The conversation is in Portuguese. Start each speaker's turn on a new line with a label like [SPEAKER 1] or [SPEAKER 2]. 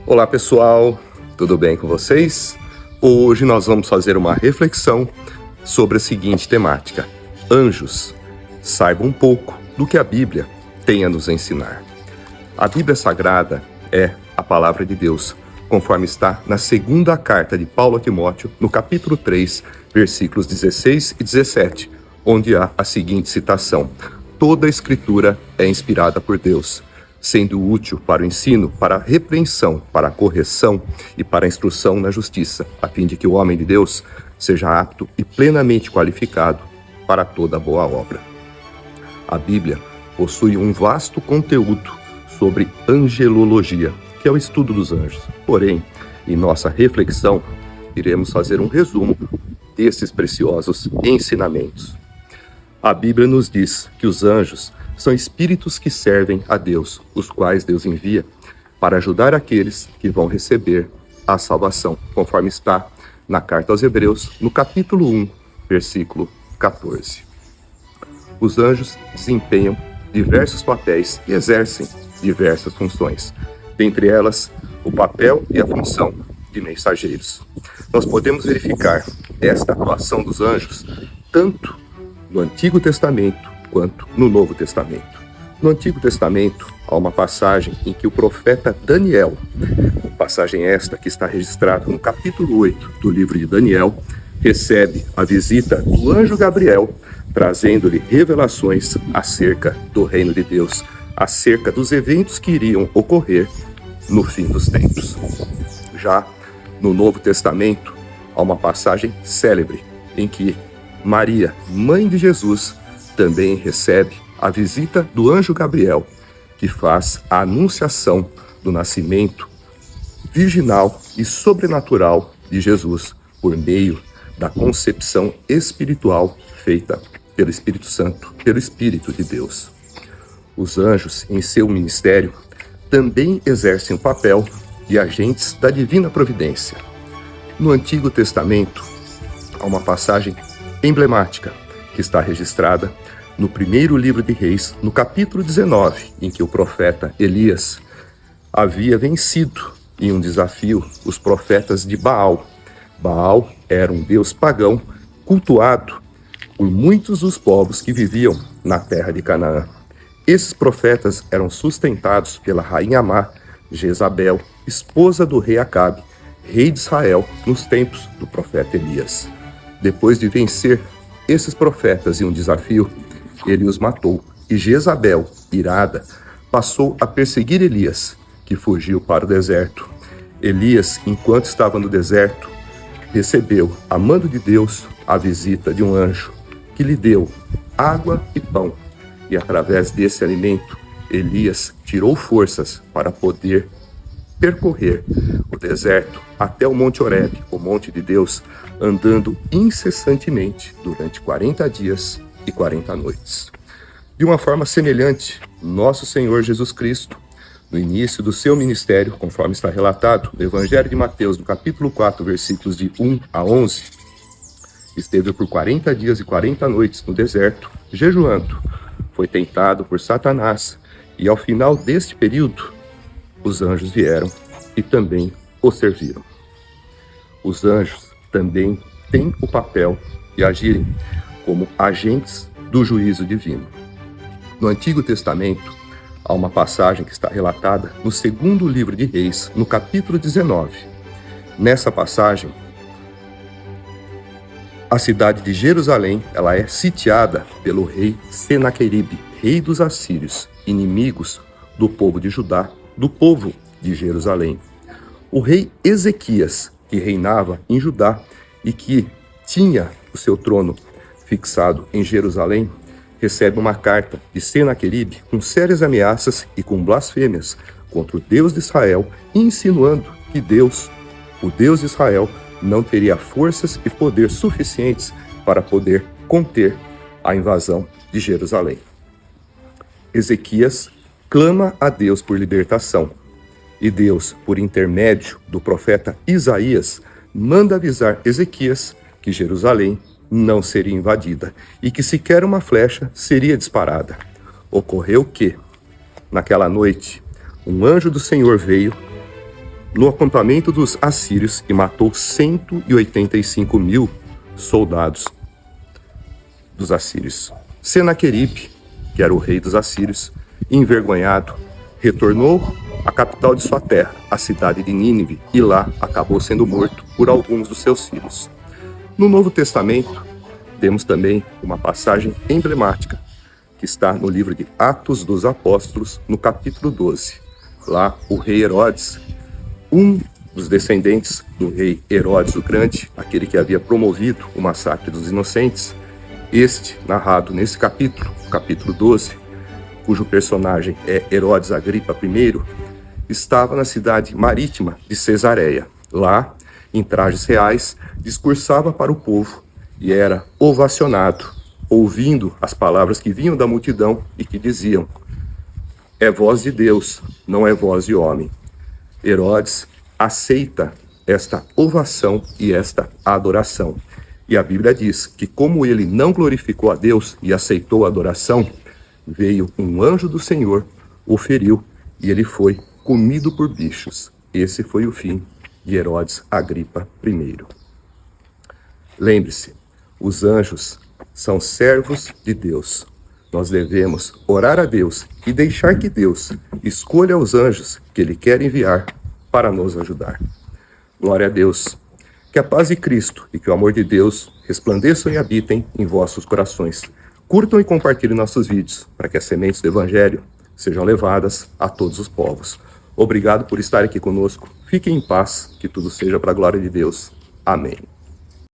[SPEAKER 1] Olá pessoal, tudo bem com vocês? Hoje nós vamos fazer uma reflexão sobre a seguinte temática: anjos. Saiba um pouco do que a Bíblia tem a nos ensinar. A Bíblia Sagrada é a palavra de Deus, conforme está na segunda carta de Paulo a Timóteo, no capítulo 3, versículos 16 e 17, onde há a seguinte citação: toda a Escritura é inspirada por Deus, sendo útil para o ensino, para a repreensão, para a correção e para a instrução na justiça, a fim de que o homem de Deus seja apto e plenamente qualificado para toda boa obra. A Bíblia possui um vasto conteúdo sobre angelologia, que é o estudo dos anjos. Porém, em nossa reflexão, iremos fazer um resumo desses preciosos ensinamentos. A Bíblia nos diz que os anjos são espíritos que servem a Deus, os quais Deus envia para ajudar aqueles que vão receber a salvação, conforme está na carta aos Hebreus, no capítulo 1, versículo 14. Os anjos desempenham diversos papéis e exercem diversas funções, dentre elas o papel e a função de mensageiros. Nós podemos verificar esta atuação dos anjos tanto no Antigo Testamento quanto no Novo Testamento. No Antigo Testamento, há uma passagem em que o profeta Daniel, passagem esta que está registrada no capítulo 8 do livro de Daniel, recebe a visita do anjo Gabriel, trazendo-lhe revelações acerca do reino de Deus, acerca dos eventos que iriam ocorrer no fim dos tempos. Já no Novo Testamento, há uma passagem célebre em que Maria, mãe de Jesus, também recebe a visita do anjo Gabriel, que faz a anunciação do nascimento virginal e sobrenatural de Jesus por meio da concepção espiritual feita pelo Espírito Santo, pelo Espírito de Deus. Os anjos, em seu ministério, também exercem o papel de agentes da divina providência. No Antigo Testamento, há uma passagem emblemática que está registrada no primeiro livro de Reis, no capítulo 19, em que o profeta Elias havia vencido em um desafio os profetas de Baal. Baal era um deus pagão cultuado por muitos dos povos que viviam na terra de Canaã. Esses profetas eram sustentados pela rainha má Jezabel, esposa do rei Acabe, rei de Israel, nos tempos do profeta Elias. Depois de vencer esses profetas em um desafio, ele os matou, e Jezabel, irada, passou a perseguir Elias, que fugiu para o deserto. Elias, enquanto estava no deserto, recebeu, a mando de Deus, a visita de um anjo, que lhe deu água e pão. E através desse alimento, Elias tirou forças para poder percorrer o deserto até o Monte Horebe, o Monte de Deus, andando incessantemente durante 40 dias e 40 noites. De uma forma semelhante, nosso Senhor Jesus Cristo, no início do seu ministério, conforme está relatado no Evangelho de Mateus, no capítulo 4, versículos de 1 a 11, esteve por 40 dias e 40 noites no deserto, jejuando. Foi tentado por Satanás, e ao final deste período, os anjos vieram e também o serviram. Os anjos também têm o papel de agirem como agentes do juízo divino. No Antigo Testamento, há uma passagem que está relatada no segundo livro de Reis, no capítulo 19. Nessa passagem, a cidade de Jerusalém, ela é sitiada pelo rei Senaqueribe, rei dos assírios, inimigos do povo de Judá, do povo de Jerusalém. O rei Ezequias, que reinava em Judá e que tinha o seu trono fixado em Jerusalém, recebe uma carta de Senaqueribe com sérias ameaças e com blasfêmias contra o Deus de Israel, insinuando que Deus, o Deus de Israel, não teria forças e poder suficientes para poder conter a invasão de Jerusalém. Ezequias clama a Deus por libertação, e Deus, por intermédio do profeta Isaías, manda avisar Ezequias que Jerusalém não seria invadida e que sequer uma flecha seria disparada. Ocorreu que, naquela noite, um anjo do Senhor veio no acampamento dos assírios e matou 185.000 soldados dos assírios. Senaqueribe, que era o rei dos assírios, envergonhado, retornou à capital de sua terra, a cidade de Nínive, e lá acabou sendo morto por alguns dos seus filhos. No Novo Testamento, temos também uma passagem emblemática, que está no livro de Atos dos Apóstolos, no capítulo 12. Lá, o rei Herodes, um dos descendentes do rei Herodes o Grande, aquele que havia promovido o massacre dos inocentes, este, narrado nesse capítulo, capítulo 12, cujo personagem é Herodes Agripa I, estava na cidade marítima de Cesareia. Lá, em trajes reais, discursava para o povo e era ovacionado, ouvindo as palavras que vinham da multidão e que diziam: é voz de Deus, não é voz de homem. Herodes aceita esta ovação e esta adoração. E a Bíblia diz que, como ele não glorificou a Deus e aceitou a adoração, veio um anjo do Senhor, o feriu e ele foi comido por bichos. Esse foi o fim de Herodes Agripa I. Lembre-se, os anjos são servos de Deus. Nós devemos orar a Deus e deixar que Deus escolha os anjos que Ele quer enviar para nos ajudar. Glória a Deus. Que a paz de Cristo e que o amor de Deus resplandeçam e habitem em vossos corações. Curtam e compartilhem nossos vídeos para que as sementes do Evangelho sejam levadas a todos os povos. Obrigado por estar aqui conosco. Fiquem em paz, que tudo seja para a glória de Deus. Amém.